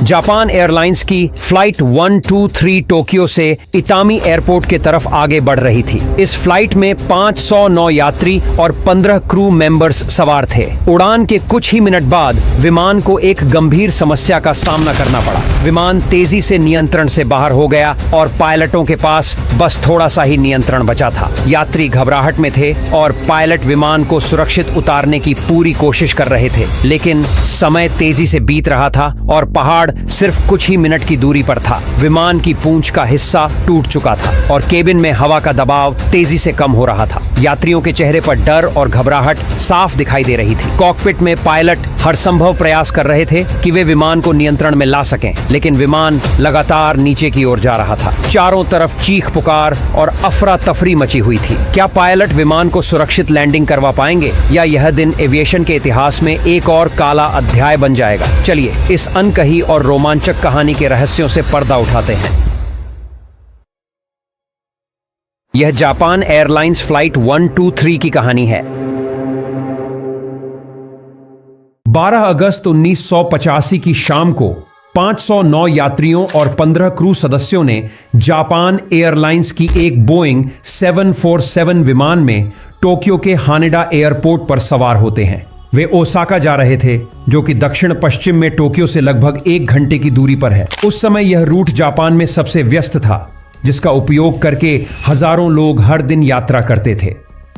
Japan airlines की flight 123 Tokyo से इतामी airport के तरफ आगे बढ़ रही थी। इस फ्लाइट में 509 यात्री और 15 क्रू मेंबर्स सवार थे। उड़ान के कुछ ही मिनट बाद विमान को एक गंभीर समस्या का सामना करना पड़ा। विमान तेजी से नियंत्रण से बाहर हो गया और पायलटों के पास बस थोड़ा सा ही नियंत्रण बचा था। यात्री घबराहट में थे और पायलट विमान को सुरक्षित उतारने की पूरी कोशिश कर रहे थे, लेकिन समय तेजी से बीत रहा था और पहाड़ सिर्फ कुछ ही मिनट की दूरी पर था। विमान की पूंछ का हिस्सा टूट चुका था और केबिन में हवा का दबाव तेजी से कम हो रहा था। यात्रियों के चेहरे पर डर और घबराहट साफ दिखाई दे रही थी। कॉकपिट में पायलट हर संभव प्रयास कर रहे थे कि वे विमान को नियंत्रण में ला सकें, लेकिन विमान लगातार नीचे की ओर जा रहा था। चारों तरफ चीख पुकार और अफरा तफरी मची हुई थी। क्या पायलट विमान को सुरक्षित लैंडिंग करवा पाएंगे या यह दिन एविएशन के इतिहास में एक और काला अध्याय बन जाएगा? चलिए इस अनकही और रोमांचक कहानी के रहस्यों से पर्दा उठाते हैं। यह जापान एयरलाइंस फ्लाइट 123 की कहानी है। 12 अगस्त 1985 की शाम को 509 यात्रियों और 15 क्रू सदस्यों ने जापान एयरलाइंस की एक बोइंग 747 विमान में टोक्यो के हानेडा एयरपोर्ट पर सवार होते हैं। वे ओसाका जा रहे थे, जो कि दक्षिण पश्चिम में टोक्यो से लगभग 1 घंटे की दूरी पर है। उस समय यह रूट जापान में सबसे व्यस्त था, जिसका उपयोग करके हजारों लोग हर दिन यात्रा करते थे।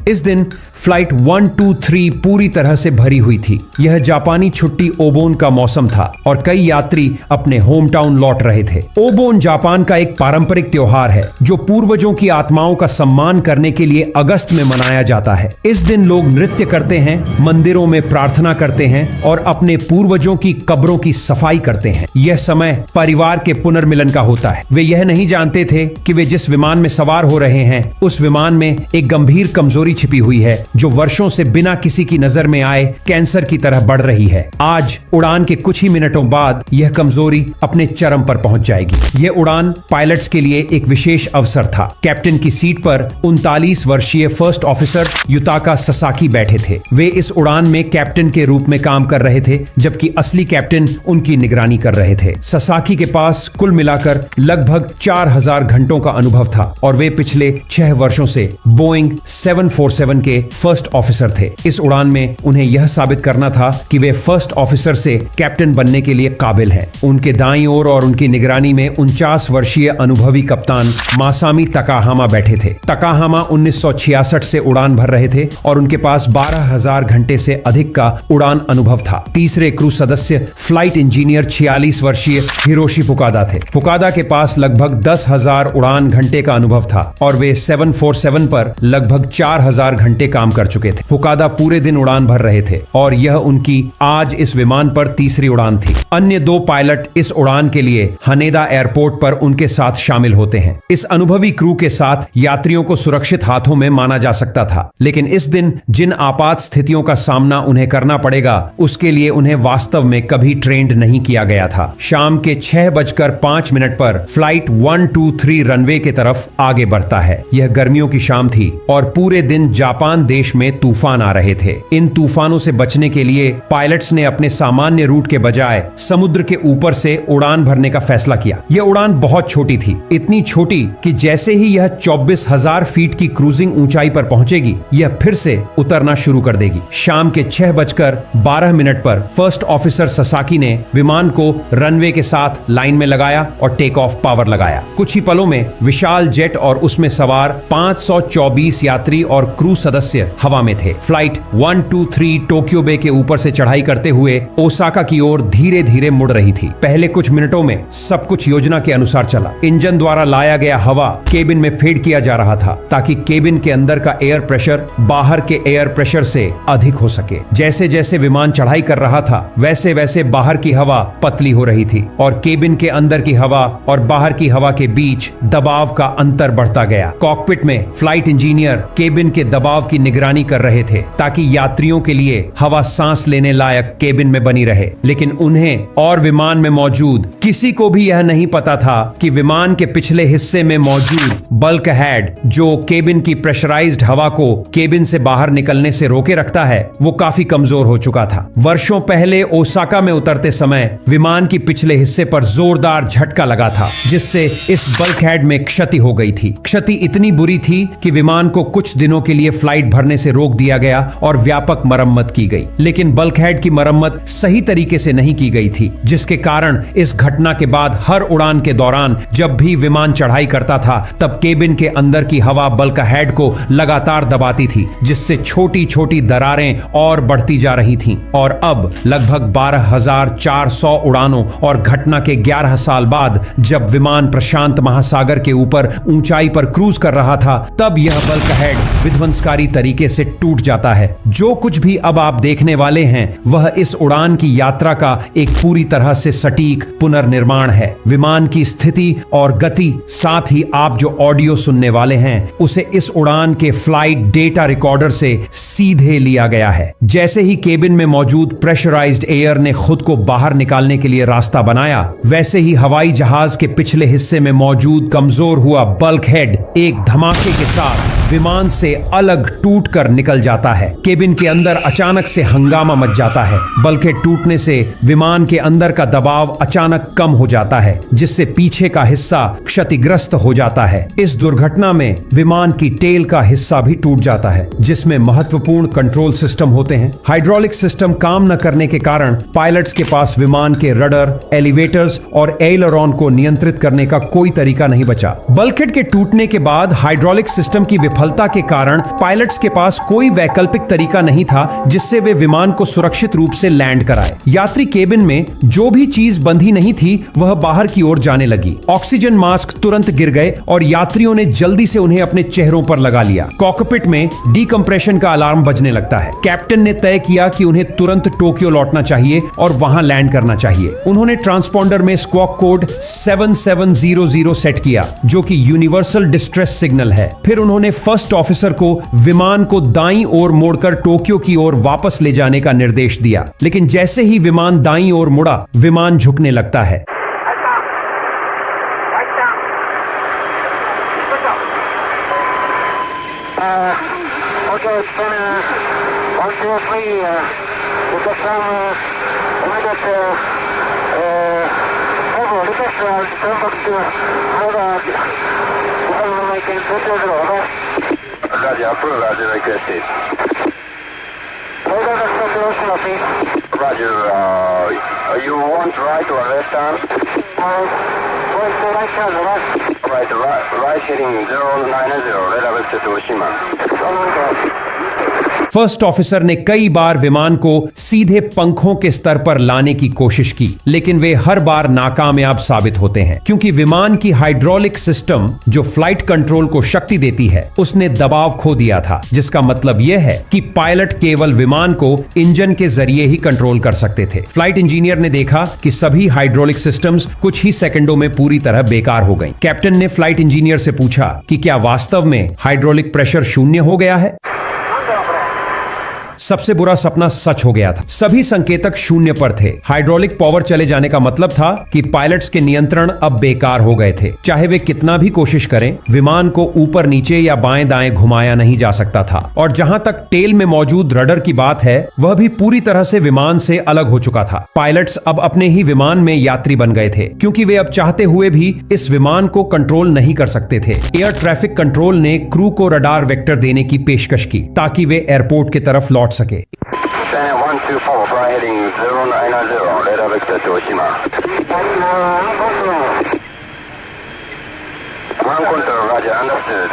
इस दिन फ्लाइट 123 पूरी तरह से भरी हुई थी। यह जापानी छुट्टी ओबोन का मौसम था और कई यात्री अपने होम टाउन लौट रहे थे। ओबोन जापान का एक पारंपरिक त्योहार है जो पूर्वजों की आत्माओं का सम्मान करने के लिए अगस्त में मनाया जाता है। इस दिन लोग नृत्य करते हैं, मंदिरों में प्रार्थना करते हैं और अपने पूर्वजों की कब्रों की सफाई करते हैं। यह समय परिवार के पुनर्मिलन का होता है। वे यह नहीं जानते थे कि वे जिस विमान में सवार हो रहे हैं उस विमान में एक गंभीर कमजोरी छिपी हुई है, जो वर्षों से बिना किसी की नजर में आए कैंसर की तरह बढ़ रही है। आज उड़ान के कुछ ही मिनटों बाद यह कमजोरी अपने चरम पर पहुंच जाएगी। यह उड़ान पायलट्स के लिए एक विशेष अवसर था। कैप्टन की सीट पर 39 वर्षीय फर्स्ट ऑफिसर युताका ससाकी बैठे थे। वे इस उड़ान में कैप्टन के रूप में काम कर रहे थे, जबकि असली कैप्टन उनकी निगरानी कर रहे थे। ससाकी के पास कुल मिलाकर लगभग 4000 घंटों का अनुभव था और वे पिछले 6 वर्षों से बोइंग 747 के फर्स्ट ऑफिसर थे। इस उड़ान में उन्हें यह साबित करना था कि वे फर्स्ट ऑफिसर से कैप्टन बनने के लिए काबिल हैं। उनके दाईं ओर और उनकी निगरानी में 49 वर्षीय अनुभवी कप्तान मासामी तकाहामा बैठे थे। तकाहामा 1966 से उड़ान भर रहे थे और उनके पास 12,000 घंटे से अधिक का उड़ान अनुभव था। तीसरे क्रू सदस्य फ्लाइट इंजीनियर 46 वर्षीय हिरोशी फुकादा थे। फुकादा के पास लगभग 10,000 उड़ान घंटे का अनुभव था और वे 747 पर लगभग 4,000 घंटे काम कर चुके थे। फुकादा पूरे दिन उड़ान भर रहे थे और यह उनकी आज इस विमान पर तीसरी उड़ान थी। अन्य 2 पायलट इस उड़ान के लिए हनेदा एयरपोर्ट पर उनके साथ शामिल होते हैं। इस अनुभवी क्रू के साथ यात्रियों को सुरक्षित हाथों में माना जा सकता था, लेकिन इस दिन जिन आपात स्थितियों का सामना उन्हें करना पड़ेगा उसके लिए उन्हें वास्तव में कभी ट्रेंड नहीं किया गया था। शाम के 6:05 पर फ्लाइट 123 रनवे के तरफ आगे बढ़ता है। यह गर्मियों की शाम थी और पूरे दिन जापान देश में तूफान आ रहे थे। इन तूफानों से बचने के लिए पायलट्स ने अपने सामान्य रूट के बजाय समुद्र के ऊपर से उड़ान भरने का फैसला किया। यह उड़ान बहुत छोटी थी, इतनी छोटी कि जैसे ही यह 24,000 फीट की क्रूजिंग ऊंचाई पर पहुंचेगी, यह फिर से उतरना शुरू कर देगी। शाम के 6:12 पर फर्स्ट ऑफिसर ससाकी ने विमान को रनवे के साथ लाइन में लगाया और टेक ऑफ पावर लगाया। कुछ ही पलों में विशाल जेट और उसमें सवार 524 यात्री और क्रू सदस्य हवा में थे। फ्लाइट 123 टोक्यो बे के ऊपर से चढ़ाई करते हुए ओसाका की ओर धीरे धीरे मुड़ रही थी। पहले कुछ मिनटों में सब कुछ योजना के अनुसार चला। इंजन द्वारा लाया गया हवा केबिन में फीड किया जा रहा था ताकि केबिन के अंदर का एयर प्रेशर बाहर के एयर प्रेशर से अधिक हो सके। जैसे जैसे विमान चढ़ाई कर रहा था वैसे वैसे बाहर की हवा पतली हो रही थी और केबिन के अंदर की हवा और बाहर की हवा के बीच दबाव का अंतर बढ़ता गया। कॉकपिट में फ्लाइट इंजीनियर केबिन के दबाव की निगरानी कर रहे थे ताकि यात्रियों के लिए हवा सांस लेने लायक केबिन में बनी रहे। लेकिन उन्हें और विमान में मौजूद किसी को भी यह नहीं पता था कि विमान के पिछले हिस्से में मौजूद बल्क हेड, जो केबिन की प्रेशराइज्ड हवा को केबिन से बाहर निकलने से रोके रखता है, वो काफी कमजोर हो चुका था। वर्षों पहले ओसाका में उतरते समय विमान की पिछले हिस्से पर जोरदार झटका लगा था, जिससे इस बल्क हेड में क्षति हो गई थी। क्षति इतनी बुरी थी कि विमान को कुछ दिनों के लिए फ्लाइट भरने से रोक दिया गया और व्यापक मरम्मत की गई। लेकिन बल्क हेड की मरम्मत सही तरीके से नहीं की गई थी, जिसके कारण इस घटना के बाद हर उड़ान के दौरान जब भी विमान चढ़ाई करता था, तब केबिन के अंदर की हवा बल्क हेड को लगातार दबाती थी, जिससे छोटी छोटी दरारें और बढ़ती जा रही थीं। और अब लगभग 12,400 उड़ानों और घटना के 11 साल बाद जब विमान प्रशांत महासागर के ऊपर ऊंचाई पर क्रूज कर रहा था, तब यह बल्क हेड विध्वंसकारी तरीके से टूट जाता है। जो कुछ भी अब आप देखने वाले हैं वह इस उड़ान की यात्रा का एक पूरी तरह से सटीक पुनर्निर्माण है। विमान की स्थिति और गति, साथ ही आप जो ऑडियो सुनने वाले हैं, उसे इस उड़ान के फ्लाइट डेटा रिकॉर्डर से सीधे लिया गया है। जैसे ही केबिन में मौजूद प्रेशराइज्ड एयर ने खुद को बाहर निकालने के लिए रास्ता बनाया, वैसे ही हवाई जहाज के पिछले हिस्से में मौजूद कमजोर हुआ बल्क हेड एक धमाके के साथ विमान से अलग टूट कर निकल जाता है। केबिन के अंदर अचानक से हंगामा मच जाता है। बल्क हेड टूटने से विमान के अंदर का दबाव अचानक कम हो जाता है, जिससे पीछे का हिस्सा क्षतिग्रस्त हो जाता है। इस दुर्घटना में विमान की टेल का हिस्सा भी टूट जाता है, जिसमें महत्वपूर्ण कंट्रोल सिस्टम होते हैं। हाइड्रोलिक सिस्टम काम न करने के कारण पायलट्स के पास विमान के रडर, एलिवेटर्स और एयरलॉन को नियंत्रित करने का कोई तरीका नहीं बचा। बल्कहेड के टूटने के बाद हाइड्रोलिक सिस्टम की विफलता के कारण पायलट्स के पास कोई वैकल्पिक तरीका नहीं था जिससे वे विमान को सुरक्षित रूप से लैंड कराए। यात्री केबिन में जो भी चीज बंधी नहीं थी वह बाहर की ओर जाने लगी। ऑक्सीजन मास्क तुरंत गिर गए और यात्रियों ने जल्दी से उन्हें अपने चेहरों पर लगा लिया। कॉकपिट में डीकंप्रेशन का अलार्म बजने लगता है। कैप्टन ने तय किया कि उन्हें तुरंत टोक्यो लौटना चाहिए और वहां लैंड करना चाहिए। उन्होंने ट्रांसपॉन्डर में स्क्वॉक कोड 7700 सेट किया, जो कि यूनिवर्सल डिस्ट्रेस सिग्नल है। फिर उन्होंने फर्स्ट ऑफिसर को विमान को दाईं ओर मोड़कर टोक्यो की ओर वापस ले जाने का निर्देश दिया। लेकिन जैसे ही विमान दाईं ओर मुड़ा, विमान झुकने लगता है। Roger, you want right or left arm? Right hand, right heading 090, red vector to Oshima. First officer ने कई बार विमान को सीधे पंखों के स्तर पर लाने की कोशिश की, लेकिन वे हर बार नाकामयाब साबित होते हैं, क्योंकि विमान की हाइड्रोलिक सिस्टम जो फ्लाइट कंट्रोल को शक्ति देती है, उसने दबाव खो दिया था, जिसका मतलब यह है कि पायलट केवल विमान को इंजन के जरिए ही कंट्रोल कर सकते थे। फ्लाइट इंजीनियर ने देखा कि सभी हाइड्रोलिक सिस्टम्स कुछ ही सेकंडों में पूरी तरह बेकार हो गईं। कैप्टन ने फ्लाइट इंजीनियर से पूछा कि क्या वास्तव में हाइड्रोलिक प्रेशर शून्य हो गया है। सबसे बुरा सपना सच हो गया था। सभी संकेतक शून्य पर थे। हाइड्रोलिक पावर चले जाने का मतलब था कि पायलट्स के नियंत्रण अब बेकार हो गए थे। चाहे वे कितना भी कोशिश करें, विमान को ऊपर नीचे या बाएं दाएं घुमाया नहीं जा सकता था। और जहां तक टेल में मौजूद रडर की बात है, वह भी पूरी तरह से विमान से अलग हो चुका था। पायलट्स अब अपने ही विमान में यात्री बन गए थे, क्योंकि वे अब चाहते हुए भी इस विमान को कंट्रोल नहीं कर सकते थे। एयर ट्रैफिक कंट्रोल ने क्रू को रडार वेक्टर देने की पेशकश की, ताकि वे एयरपोर्ट की तरफ लौट सके। 124, fly heading 090, red vector to Oshima. Ground control, Roger, understood.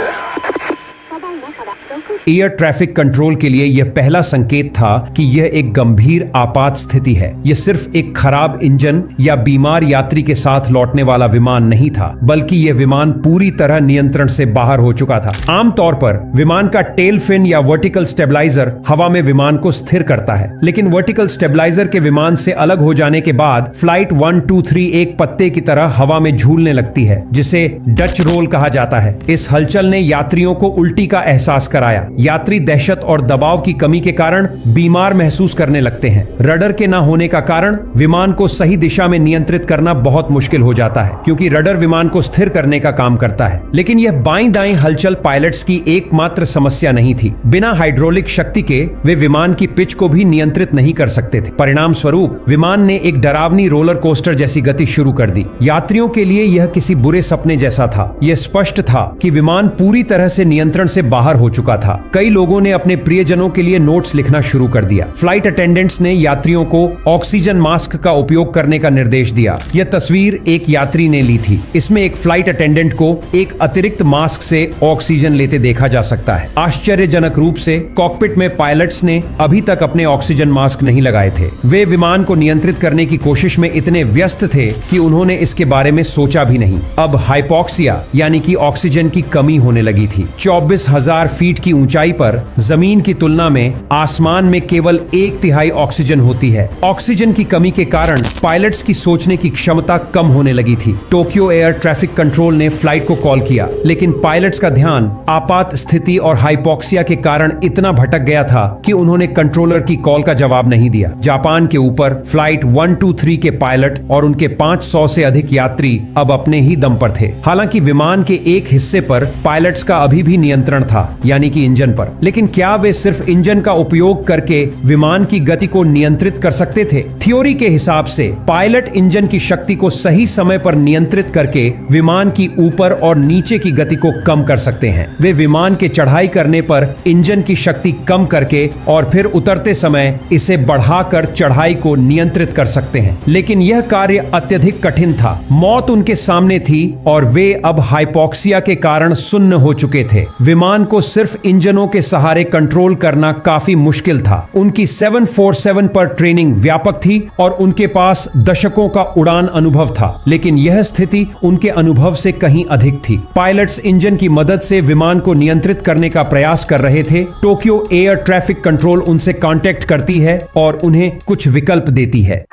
Air traffic control के लिए यह पहला संकेत था कि यह एक गंभीर आपात स्थिति है। यह सिर्फ एक खराब इंजन या बीमार यात्री के साथ लौटने वाला विमान नहीं था, बल्कि यह विमान पूरी तरह नियंत्रण से बाहर हो चुका था। आमतौर पर विमान का टेल फिन या वर्टिकल स्टेबलाइजर हवा में विमान को स्थिर करता है, लेकिन वर्टिकल स्टेबलाइजर के विमान से अलग हो जाने के बाद फ्लाइट 1, 2, 3 एक पत्ते की तरह हवा में झूलने लगती है, जिसे डच रोल कहा जाता है। इस हलचल ने यात्रियों को उल्टी का एहसास कराया। यात्री दहशत और दबाव की कमी के कारण बीमार महसूस करने लगते हैं। रडर के न होने का कारण विमान को सही दिशा में नियंत्रित करना बहुत मुश्किल हो जाता है, क्योंकि रडर विमान को स्थिर करने का काम करता है। लेकिन यह बाईं दाईं हलचल पायलट्स की एकमात्र समस्या नहीं थी। बिना हाइड्रोलिक शक्ति के वे विमान की पिच को भी नियंत्रित नहीं कर सकते थे। परिणाम स्वरूप विमान ने एक डरावनी रोलर कोस्टर जैसी गति शुरू कर दी। यात्रियों के लिए यह किसी बुरे सपने जैसा था। यह स्पष्ट था कि विमान पूरी तरह से नियंत्रण से बाहर हो चुका था। कई लोगों ने अपने प्रियजनों के लिए नोट्स लिखना शुरू कर दिया। फ्लाइट अटेंडेंट्स ने यात्रियों को ऑक्सीजन मास्क का उपयोग करने का निर्देश दिया। यह तस्वीर एक यात्री ने ली थी। इसमें एक फ्लाइट अटेंडेंट को एक अतिरिक्त मास्क से ऑक्सीजन लेते देखा जा सकता है। आश्चर्यजनक रूप से कॉकपिट में पायलट्स ने अभी तक अपने ऑक्सीजन मास्क नहीं लगाए थे। वे विमान को नियंत्रित करने की कोशिश में इतने व्यस्त थे कि उन्होंने इसके बारे में सोचा भी नहीं। अब हाइपोक्सिया यानी कि ऑक्सीजन की कमी होने लगी थी। 24,000 फीट की ऊंचाई पर जमीन की तुलना में आसमान में केवल 1/3 ऑक्सीजन होती है। ऑक्सीजन की कमी के कारण पायलट्स की सोचने की क्षमता कम होने लगी थी। टोक्यो एयर ट्रैफिक कंट्रोल ने फ्लाइट को कॉल किया, लेकिन पायलट्स का ध्यान आपात स्थिति और हाइपोक्सिया के कारण इतना भटक गया था कि उन्होंने कंट्रोलर की कॉल का जवाब नहीं दिया। जापान के ऊपर फ्लाइट 123 के पायलट और उनके 500 से अधिक यात्री अब अपने ही दम पर थे। हालांकि विमान के एक हिस्से पर पायलट्स का अभी भी नियंत्रण था, यानी कि इंजन पर। लेकिन क्या वे सिर्फ इंजन का उपयोग करके विमान की गति को नियंत्रित कर सकते थे? थ्योरी के हिसाब से पायलट इंजन की शक्ति को सही समय पर नियंत्रित करके विमान की ऊपर और नीचे की गति को कम कर सकते हैं। वे विमान के चढ़ाई करने पर इंजन की शक्ति कम करके और फिर उतरते समय इसे बढ़ाकर चढ़ाई को नियंत्रित कर सकते हैं। लेकिन यह कार्य अत्यधिक कठिन था। मौत उनके सामने थी और वे अब हाइपोक्सिया के कारण सुन्न हो चुके थे। विमान को सिर्फ इंजनों के सहारे कंट्रोल करना काफी मुश्किल था। उनकी 747 पर ट्रेनिंग व्यापक थी और उनके पास दशकों का उड़ान अनुभव था, लेकिन यह स्थिति उनके अनुभव से कहीं अधिक थी। पायलट्स इंजन की मदद से विमान को नियंत्रित करने का प्रयास कर रहे थे। टोक्यो एयर ट्रैफिक कंट्रोल उनसे कांटेक्ट करती है और उन्हें कुछ विकल्प देती है।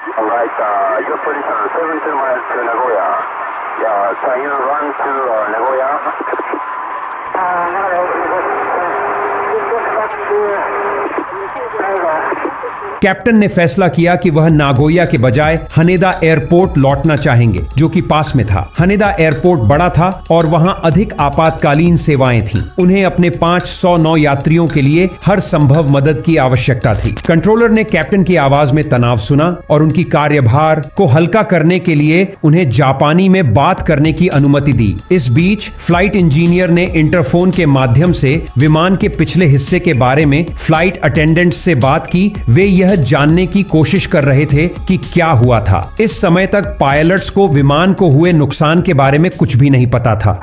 कैप्टन ने फैसला किया कि वह नागोया के बजाय हनेदा एयरपोर्ट लौटना चाहेंगे, जो कि पास में था। हनेदा एयरपोर्ट बड़ा था और वहां अधिक आपातकालीन सेवाएं थीं। उन्हें अपने 509 यात्रियों के लिए हर संभव मदद की आवश्यकता थी। कंट्रोलर ने कैप्टन की आवाज में तनाव सुना और उनकी कार्यभार को हल्का करने के लिए उन्हें जापानी में बात करने की अनुमति दी। इस बीच फ्लाइट इंजीनियर ने इंटरफोन के माध्यम से विमान के पिछले हिस्से के बारे में फ्लाइट अटेंडेंट्स से बात की। वे यह जानने की कोशिश कर रहे थे कि क्या हुआ था। इस समय तक पायलट्स को विमान को हुए नुकसान के बारे में कुछ भी नहीं पता था।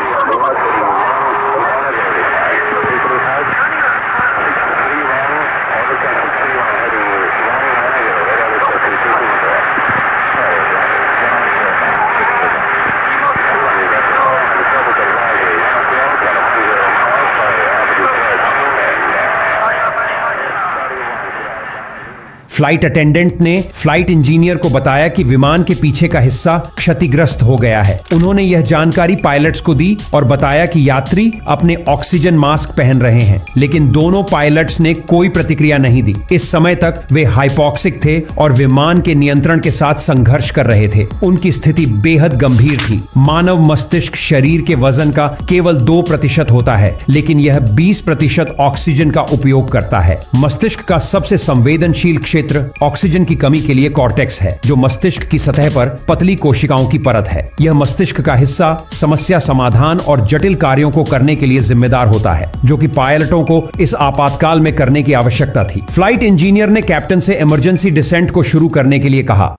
फ्लाइट अटेंडेंट ने फ्लाइट इंजीनियर को बताया कि विमान के पीछे का हिस्सा क्षतिग्रस्त हो गया है। उन्होंने यह जानकारी पायलट्स को दी और बताया कि यात्री अपने ऑक्सीजन मास्क पहन रहे हैं, लेकिन दोनों पायलट्स ने कोई प्रतिक्रिया नहीं दी। इस समय तक वे हाइपोक्सिक थे और विमान के नियंत्रण के साथ संघर्ष कर रहे थे। उनकी स्थिति बेहद गंभीर थी। मानव मस्तिष्क शरीर के वजन का केवल 2% होता है, लेकिन यह 20% ऑक्सीजन का उपयोग करता है। मस्तिष्क का सबसे संवेदनशील क्षेत्र ऑक्सीजन की कमी के लिए कॉर्टेक्स है, जो मस्तिष्क की सतह पर पतली कोशिकाओं की परत है। यह मस्तिष्क का हिस्सा समस्या समाधान और जटिल कार्यों को करने के लिए जिम्मेदार होता है, जो कि पायलटों को इस आपातकाल में करने की आवश्यकता थी। फ्लाइट इंजीनियर ने कैप्टन से इमरजेंसी डिसेंट को शुरू करने के लिए कहा।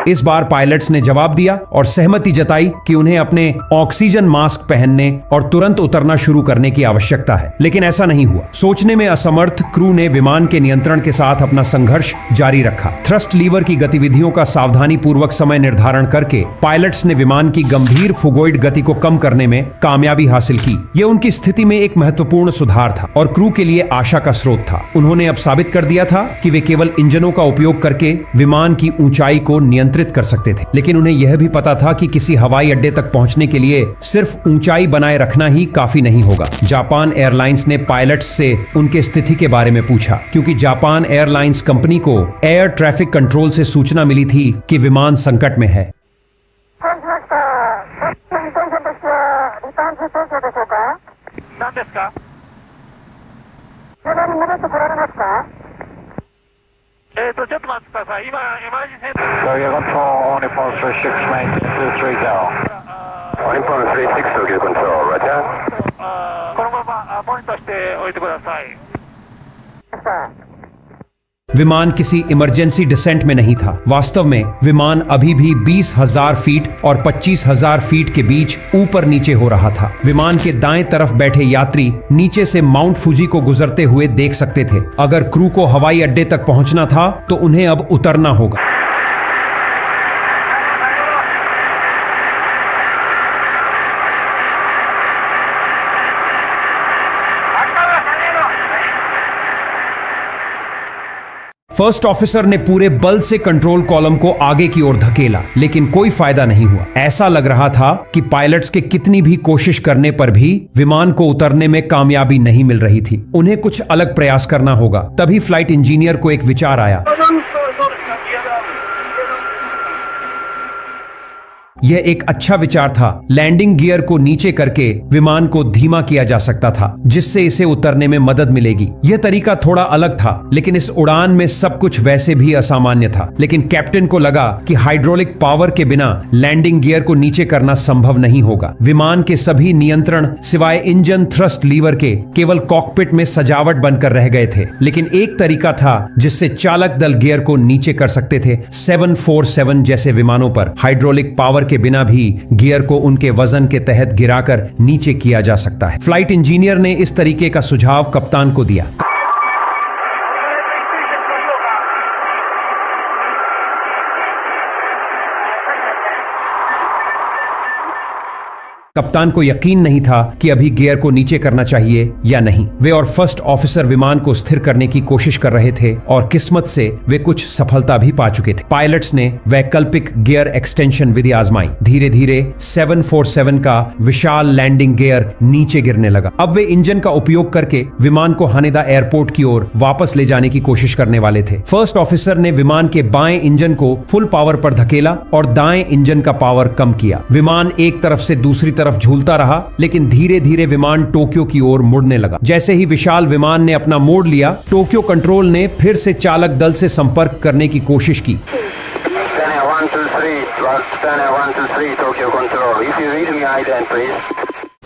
इस बार पायलट्स ने जवाब दिया और सहमति जताई कि उन्हें अपने ऑक्सीजन मास्क पहनने और तुरंत उतरना शुरू करने की आवश्यकता है, लेकिन ऐसा नहीं हुआ। सोचने में असमर्थ क्रू ने विमान के नियंत्रण के साथ अपना संघर्ष जारी रखा। थ्रस्ट लीवर की गतिविधियों का सावधानी पूर्वक समय निर्धारण करके पायलट्स ने विमान की गंभीर फुगोइड गति को कम करने में कामयाबी हासिल की। यह उनकी स्थिति में एक महत्वपूर्ण सुधार था और क्रू के लिए आशा का स्रोत था। उन्होंने अब साबित कर दिया था कि वे केवल इंजनों का उपयोग करके विमान की ऊंचाई को नियंत्रित कर सकते थे, लेकिन उन्हें यह भी पता था कि किसी हवाई अड्डे तक पहुंचने के लिए सिर्फ ऊंचाई बनाए रखना ही काफी नहीं होगा। जापान एयरलाइंस ने पायलट्स से उनके स्थिति के बारे में पूछा, क्योंकि जापान एयरलाइंस कंपनी को एयर ट्रैफिक कंट्रोल से सूचना मिली थी कि विमान संकट में है। Carrier control, Nippon 36, maintenance 230. Nippon 36, Tokyo control, roger. このままモニターしておいてください。 विमान किसी इमरजेंसी डिसेंट में नहीं था। वास्तव में विमान अभी भी 20,000 फीट और 25,000 फीट के बीच ऊपर नीचे हो रहा था। विमान के दाएं तरफ बैठे यात्री नीचे से माउंट फूजी को गुजरते हुए देख सकते थे। अगर क्रू को हवाई अड्डे तक पहुंचना था तो उन्हें अब उतरना होगा। फर्स्ट ऑफिसर ने पूरे बल से कंट्रोल कॉलम को आगे की ओर धकेला, लेकिन कोई फायदा नहीं हुआ। ऐसा लग रहा था कि पायलट्स के कितनी भी कोशिश करने पर भी विमान को उतरने में कामयाबी नहीं मिल रही थी। उन्हें कुछ अलग प्रयास करना होगा। तभी फ्लाइट इंजीनियर को एक विचार आया। यह एक अच्छा विचार था। लैंडिंग गियर को नीचे करके विमान को धीमा किया जा सकता था, जिससे इसे उतरने में मदद मिलेगी। यह तरीका थोड़ा अलग था, लेकिन इस उड़ान में सब कुछ वैसे भी असामान्य था। लेकिन कैप्टन को लगा कि हाइड्रोलिक पावर के बिना लैंडिंग गियर को नीचे करना संभव नहीं होगा। विमान के सभी नियंत्रण सिवाय इंजन थ्रस्ट लीवर के केवल कॉकपिट में सजावट बनकर रह गए थे। लेकिन एक तरीका था जिससे चालक दल गियर को नीचे कर सकते थे। 747 जैसे विमानों पर हाइड्रोलिक पावर के बिना भी गियर को उनके वजन के तहत गिराकर नीचे किया जा सकता है। फ्लाइट इंजीनियर ने इस तरीके का सुझाव कप्तान को दिया। कप्तान को यकीन नहीं था कि अभी गियर को नीचे करना चाहिए या नहीं। वे और फर्स्ट ऑफिसर विमान को स्थिर करने की कोशिश कर रहे थे और किस्मत से वे कुछ सफलता भी पा चुके थे। पायलट्स ने वैकल्पिक गियर एक्सटेंशन विधि आजमाई। धीरे धीरे 747 का विशाल लैंडिंग गियर नीचे गिरने लगा। अब वे इंजन का उपयोग करके विमान को हानेदा एयरपोर्ट की ओर वापस ले जाने की कोशिश करने वाले थे। फर्स्ट ऑफिसर ने विमान के बाएं इंजन को फुल पावर पर धकेला और दाएं इंजन का पावर कम किया। विमान एक तरफ से दूसरी तरफ झूलता रहा, लेकिन धीरे धीरे विमान टोक्यो की ओर मुड़ने लगा। जैसे ही विशाल विमान ने अपना मोड़ लिया, टोक्यो कंट्रोल ने फिर से चालक दल से संपर्क करने की कोशिश की।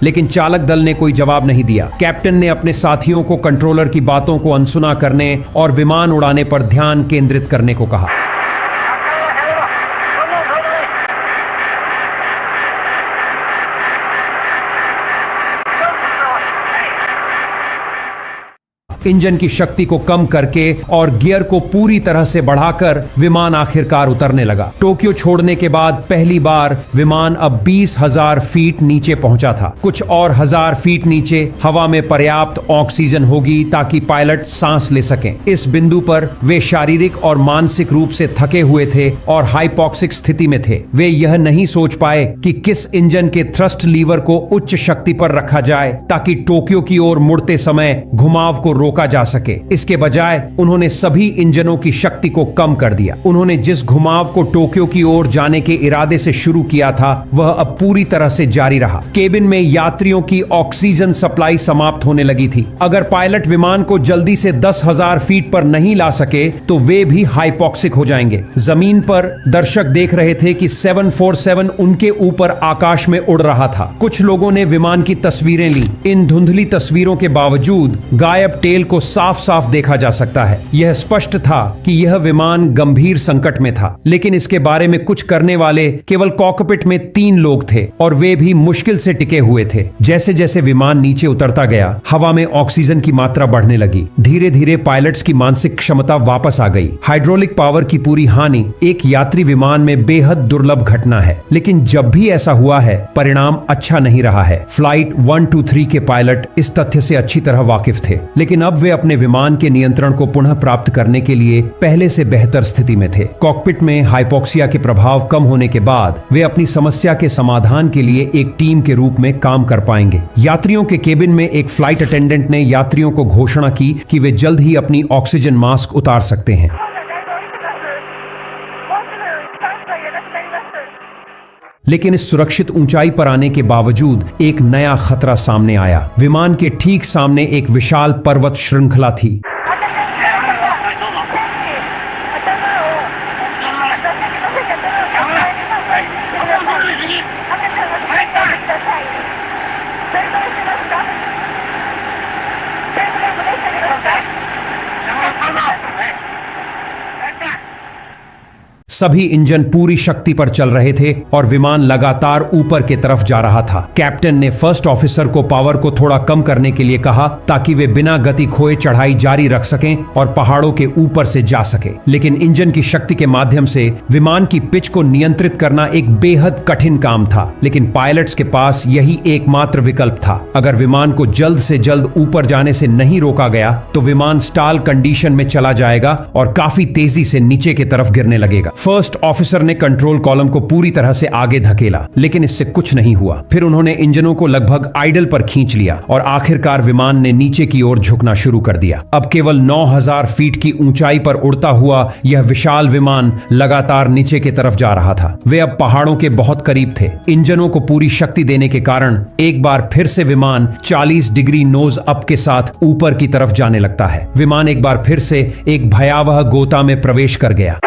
लेकिन चालक दल ने कोई जवाब नहीं दिया। कैप्टन ने अपने साथियों को कंट्रोलर की बातों को अनसुना करने और विमान उड़ाने पर ध्यान केंद्रित करने को कहा। इंजन की शक्ति को कम करके और गियर को पूरी तरह से बढ़ाकर विमान आखिरकार उतरने लगा। टोक्यो छोड़ने के बाद पहली बार विमान अब 20,000 फीट नीचे पहुंचा था। कुछ और 1000 फीट नीचे हवा में पर्याप्त ऑक्सीजन होगी ताकि पायलट सांस ले सकें। इस बिंदु पर वे शारीरिक और मानसिक रूप से थके हुए थे और हाइपॉक्सिक स्थिति में थे। वे यह नहीं सोच पाए कि किस इंजन के थ्रस्ट लीवर को उच्च शक्ति पर रखा जाए ताकि टोक्यो की ओर मुड़ते समय घुमाव को रोका जा सके। इसके बजाय उन्होंने सभी इंजनों की शक्ति को कम कर दिया। उन्होंने जिस घुमाव को टोक्यो की ओर जाने के इरादे से शुरू किया था, वह अब पूरी तरह से जारी रहा। केबिन में यात्रियों की ऑक्सीजन सप्लाई समाप्त होने लगी थी। अगर पायलट विमान को जल्दी से 10,000 फीट पर नहीं ला सके तो वे भी हाइपॉक्सिक हो जाएंगे। जमीन पर दर्शक देख रहे थे कि 747 उनके ऊपर आकाश में उड़ रहा था। कुछ लोगों ने विमान की तस्वीरें ली। इन धुंधली तस्वीरों के बावजूद गायब टेल को साफ साफ देखा जा सकता है। यह स्पष्ट था कि यह विमान गंभीर संकट में था, लेकिन इसके बारे में कुछ करने वाले केवल कॉकपिट में 3 लोग थे और वे भी मुश्किल से टिके हुए थे। जैसे जैसे विमान नीचे उतरता गया, हवा में ऑक्सीजन की मात्रा बढ़ने लगी। धीरे धीरे पायलट्स की मानसिक क्षमता वापस आ गई। हाइड्रोलिक पावर की पूरी हानि एक यात्री विमान में बेहद दुर्लभ घटना है, लेकिन जब भी ऐसा हुआ है परिणाम अच्छा नहीं रहा है। फ्लाइट 123 के पायलट इस तथ्य से अच्छी तरह वाकिफ थे, लेकिन अब वे अपने विमान के नियंत्रण को पुनः प्राप्त करने के लिए पहले से बेहतर स्थिति में थे। कॉकपिट में हाइपोक्सिया के प्रभाव कम होने के बाद वे अपनी समस्या के समाधान के लिए एक टीम के रूप में काम कर पाएंगे। यात्रियों के केबिन में एक फ्लाइट अटेंडेंट ने यात्रियों को घोषणा की कि वे जल्द ही अपनी ऑक्सीजन मास्क उतार सकते हैं। लेकिन इस सुरक्षित ऊंचाई पर आने के बावजूद एक नया खतरा सामने आया। विमान के ठीक सामने एक विशाल पर्वत श्रृंखला थी। सभी इंजन पूरी शक्ति पर चल रहे थे और विमान लगातार ऊपर की तरफ जा रहा था। कैप्टन ने फर्स्ट ऑफिसर को पावर को थोड़ा कम करने के लिए कहा ताकि वे बिना गति खोए चढ़ाई जारी रख सकें और पहाड़ों के ऊपर से जा सके। लेकिन इंजन की शक्ति के माध्यम से विमान की पिच को नियंत्रित करना एक बेहद कठिन काम था, लेकिन पायलट्स के पास यही एकमात्र विकल्प था। अगर विमान को जल्द से जल्द ऊपर जाने से नहीं रोका गया तो विमान स्टाल कंडीशन में चला जाएगा और काफी तेजी से नीचे की तरफ गिरने लगेगा। फर्स्ट ऑफिसर ने कंट्रोल कॉलम को पूरी तरह से आगे धकेला, लेकिन इससे कुछ नहीं हुआ। फिर उन्होंने इंजनों को लगभग आइडल पर खींच लिया और आखिरकार विमान ने नीचे की ओर झुकना शुरू कर दिया। अब केवल 9000 फीट की ऊंचाई पर उड़ता हुआ यह विशाल विमान लगातार नीचे की तरफ जा रहा था। वे अब पहाड़ों के बहुत करीब थे। इंजनों को पूरी शक्ति देने के कारण एक बार फिर से विमान 40 डिग्री नोज अप के साथ ऊपर की तरफ जाने लगता है। विमान एक बार फिर से एक भयावह गोता में प्रवेश कर गया।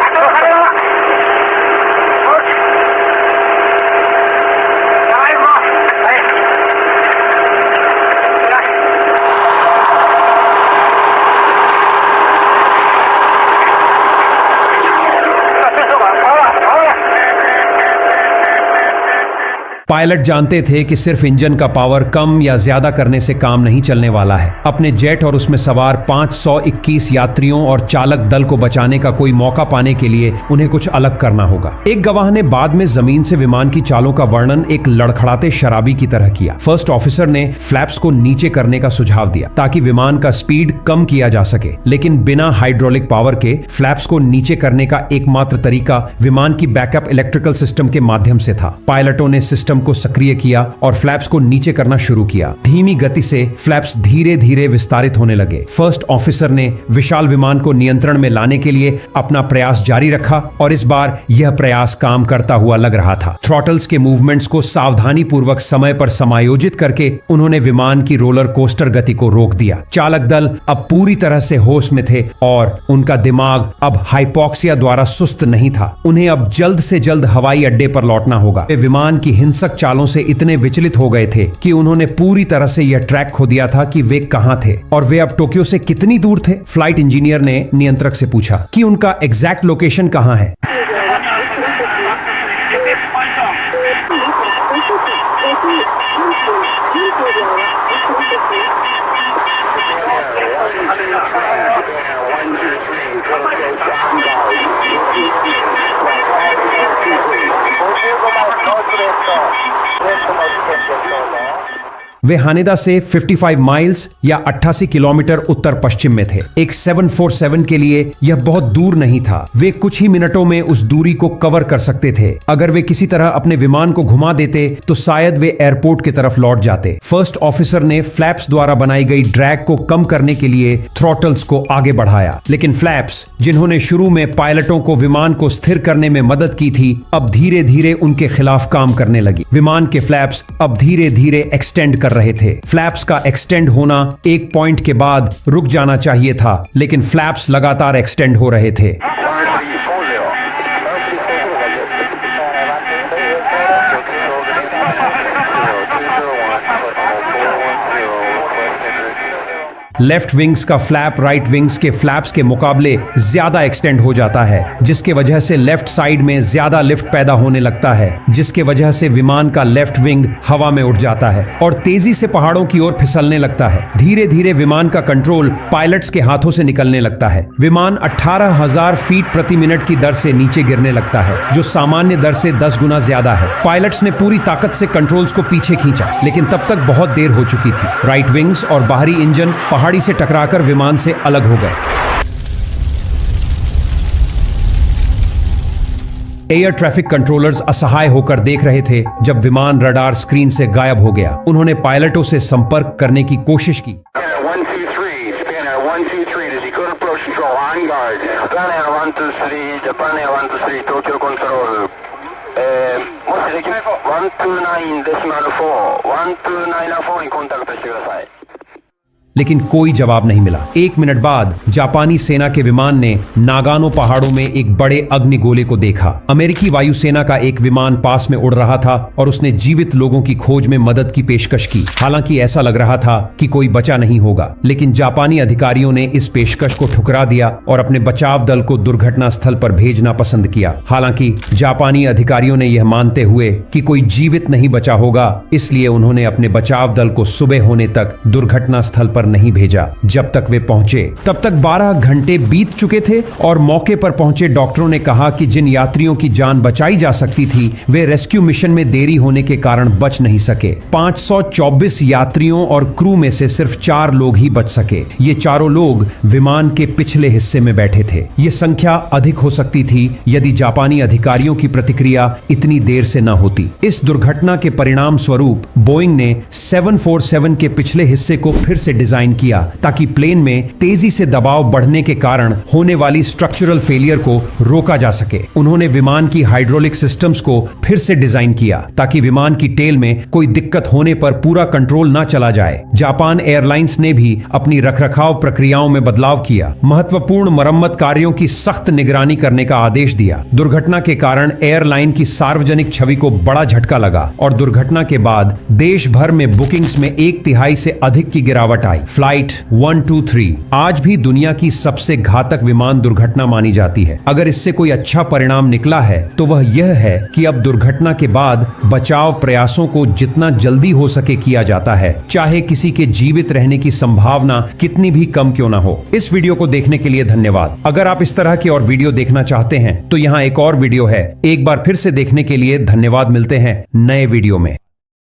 पायलट जानते थे कि सिर्फ इंजन का पावर कम या ज्यादा करने से काम नहीं चलने वाला है। अपने जेट और उसमें सवार 521 यात्रियों और चालक दल को बचाने का कोई मौका पाने के लिए उन्हें कुछ अलग करना होगा। एक गवाह ने बाद में जमीन से विमान की चालों का वर्णन एक लड़खड़ाते शराबी की तरह किया। फर्स्ट ऑफिसर ने फ्लैप्स को नीचे करने का सुझाव दिया ताकि विमान का स्पीड कम किया जा सके, लेकिन बिना हाइड्रोलिक पावर के फ्लैप्स को नीचे करने का एकमात्र तरीका विमान की बैकअप इलेक्ट्रिकल सिस्टम के माध्यम से था। पायलटों ने सिस्टम को सक्रिय किया और फ्लैप्स को नीचे करना शुरू किया। धीमी गति से फ्लैप्स धीरे धीरे विस्तारित होने लगे। फर्स्ट ऑफिसर ने विशाल विमान को नियंत्रण में लाने के लिए अपना प्रयास जारी रखा और इस बार यह प्रयास काम करता हुआ लग रहा था। थ्रॉटल्स के मूवमेंट्स को सावधानी पूर्वक समय पर समायोजित करके उन्होंने विमान की रोलर कोस्टर गति को रोक दिया। चालक दल अब पूरी तरह से होश में थे और उनका दिमाग अब हाइपोक्सिया द्वारा सुस्त नहीं था। उन्हें अब जल्द से जल्द हवाई अड्डे पर लौटना होगा। वे विमान की हिंसक चालों से इतने विचलित हो गए थे कि उन्होंने पूरी तरह से यह ट्रैक खो दिया था कि वे कहां थे और वे अब टोक्यो से कितनी दूर थे। फ्लाइट इंजीनियर ने नियंत्रक से पूछा कि उनका एग्जैक्ट लोकेशन कहां है। वे हानेदा से 55 माइल्स या 88 किलोमीटर उत्तर पश्चिम में थे। एक 747 के लिए यह बहुत दूर नहीं था। वे कुछ ही मिनटों में उस दूरी को कवर कर सकते थे। अगर वे किसी तरह अपने विमान को घुमा देते तो शायद वे एयरपोर्ट की तरफ लौट जाते। फर्स्ट ऑफिसर ने फ्लैप्स द्वारा बनाई गई ड्रैग को कम करने के लिए थ्रॉटल्स को आगे बढ़ाया, लेकिन फ्लैप्स, जिन्होंने शुरू में पायलटों को विमान को स्थिर करने में मदद की थी, अब धीरे धीरे उनके खिलाफ काम करने लगी। विमान के फ्लैप्स अब धीरे धीरे एक्सटेंड कर रहे थे। फ्लैप्स का एक्सटेंड होना एक पॉइंट के बाद रुक जाना चाहिए था, लेकिन फ्लैप्स लगातार एक्सटेंड हो रहे थे। लेफ्ट विंग्स का फ्लैप राइट विंग्स के फ्लैप्स के मुकाबले ज्यादा एक्सटेंड हो जाता है, जिसके वजह से लेफ्ट साइड में ज्यादा लिफ्ट पैदा होने लगता है, जिसके वजह से विमान का लेफ्ट विंग हवा में उठ जाता है और तेजी से पहाड़ों की ओर फिसलने लगता है। धीरे धीरे विमान का कंट्रोल पायलट्स के हाथों से निकलने लगता है। विमान 18,000 फीट प्रति मिनट की दर से नीचे गिरने लगता है, जो सामान्य दर से 10 गुना ज्यादा है। पायलट्स ने पूरी ताकत से कंट्रोल्स को पीछे खींचा, लेकिन तब तक बहुत देर हो चुकी थी। राइट विंग्स और बाहरी इंजन पहाड़ी से टकराकर विमान से अलग हो गए। एयर ट्रैफिक कंट्रोलर्स असहाय होकर देख रहे थे जब विमान रडार स्क्रीन से गायब हो गया। उन्होंने पायलटों से संपर्क करने की कोशिश की। Spanner 123, Spanner 123, this is Dakota Approach Control, on guard. Spanner 123, Japan Air 123, Tokyo Control. 129.4 129.4 にコンタクトしてください。लेकिन कोई जवाब नहीं मिला। 1 मिनट बाद जापानी सेना के विमान ने नागानो पहाड़ों में एक बड़े अग्निगोले को देखा। अमेरिकी वायुसेना का एक विमान पास में उड़ रहा था और उसने जीवित लोगों की खोज में मदद की पेशकश की। हालांकि ऐसा लग रहा था कि कोई बचा नहीं होगा, लेकिन जापानी अधिकारियों ने इस पेशकश को ठुकरा दिया और अपने बचाव दल को दुर्घटना स्थल पर भेजना पसंद किया। हालांकि जापानी अधिकारियों ने यह मानते हुए कि कोई जीवित नहीं बचा होगा, इसलिए उन्होंने अपने बचाव दल को सुबह होने तक दुर्घटना स्थल पर नहीं भेजा। जब तक वे पहुंचे तब तक 12 घंटे बीत चुके थे और मौके पर पहुंचे डॉक्टरों ने कहा कि जिन यात्रियों की जान बचाई जा सकती थी वे रेस्क्यू मिशन में देरी होने के कारण बच नहीं सके। 524 यात्रियों और क्रू में से सिर्फ 4 लोग ही बच सके। ये चारों लोग विमान के पिछले हिस्से में बैठे थे। ये संख्या अधिक हो सकती थी यदि जापानी अधिकारियों की प्रतिक्रिया इतनी देर से न होती। इस दुर्घटना के परिणाम स्वरूप बोइंग ने 747 के पिछले हिस्से को फिर से डिजाइन किया ताकि प्लेन में तेजी से दबाव बढ़ने के कारण होने वाली स्ट्रक्चरल फेलियर को रोका जा सके। उन्होंने विमान की हाइड्रोलिक सिस्टम्स को फिर से डिजाइन किया ताकि विमान की टेल में कोई दिक्कत होने पर पूरा कंट्रोल ना चला जाए। जापान एयरलाइंस ने भी अपनी रखरखाव प्रक्रियाओं में बदलाव किया, महत्वपूर्ण मरम्मत कार्यों की सख्त निगरानी करने का आदेश दिया। दुर्घटना के कारण एयरलाइन की सार्वजनिक छवि को बड़ा झटका लगा और दुर्घटना के बाद देश भर में बुकिंग्स में 1/3 से अधिक की गिरावट आई। फ्लाइट 123 आज भी दुनिया की सबसे घातक विमान दुर्घटना मानी जाती है। अगर इससे कोई अच्छा परिणाम निकला है तो वह यह है कि अब दुर्घटना के बाद बचाव प्रयासों को जितना जल्दी हो सके किया जाता है, चाहे किसी के जीवित रहने की संभावना कितनी भी कम क्यों ना हो। इस वीडियो को देखने के लिए धन्यवाद। अगर आप इस तरह की और वीडियो देखना चाहते हैं तो यहाँ एक और वीडियो है। एक बार फिर से देखने के लिए धन्यवाद। मिलते हैं नए वीडियो में।